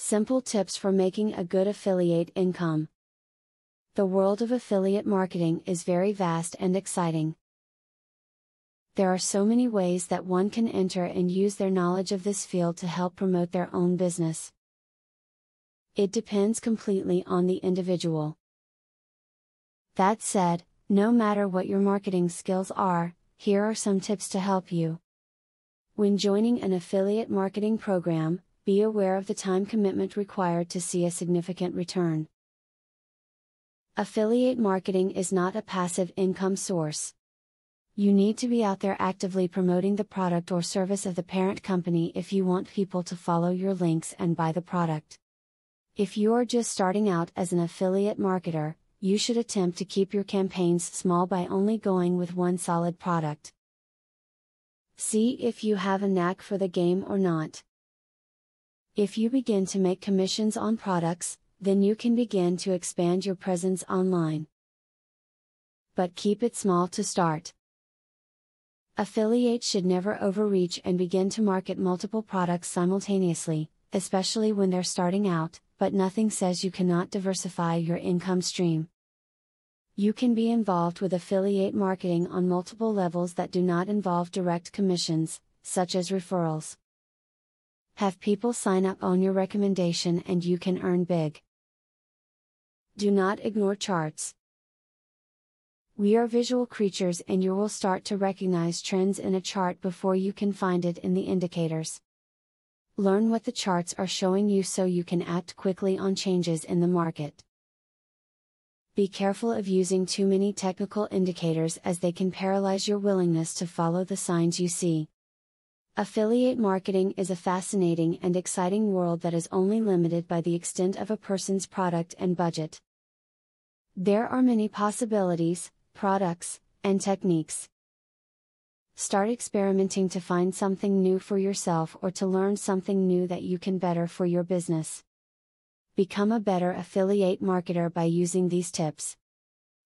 Simple tips for making a good affiliate income. The world of affiliate marketing is very vast and exciting. There are so many ways that one can enter and use their knowledge of this field to help promote their own business. It depends completely on the individual. That said, no matter what your marketing skills are, here are some tips to help you. When joining an affiliate marketing program, be aware of the time commitment required to see a significant return. Affiliate marketing is not a passive income source. You need to be out there actively promoting the product or service of the parent company if you want people to follow your links and buy the product. If you are just starting out as an affiliate marketer, you should attempt to keep your campaigns small by only going with one solid product. See if you have a knack for the game or not. If you begin to make commissions on products, then you can begin to expand your presence online. But keep it small to start. Affiliates should never overreach and begin to market multiple products simultaneously, especially when they're starting out, but nothing says you cannot diversify your income stream. You can be involved with affiliate marketing on multiple levels that do not involve direct commissions, such as referrals. Have people sign up on your recommendation and you can earn big. Do not ignore charts. We are visual creatures and you will start to recognize trends in a chart before you can find it in the indicators. Learn what the charts are showing you so you can act quickly on changes in the market. Be careful of using too many technical indicators as they can paralyze your willingness to follow the signs you see. Affiliate marketing is a fascinating and exciting world that is only limited by the extent of a person's product and budget. There are many possibilities, products, and techniques. Start experimenting to find something new for yourself or to learn something new that you can better for your business. Become a better affiliate marketer by using these tips.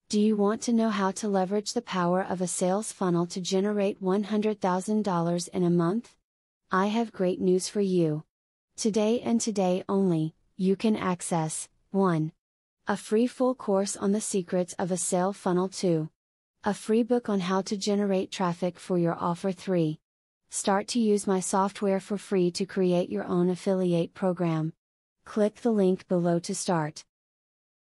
Do you want to know how to leverage the power of a sales funnel to generate $100,000 in a month? I have great news for you. Today and today only, you can access 1. A free full course on the secrets of a sale funnel. 2. A free book on how to generate traffic for your offer. 3. Start to use my software for free to create your own affiliate program. Click the link below to start.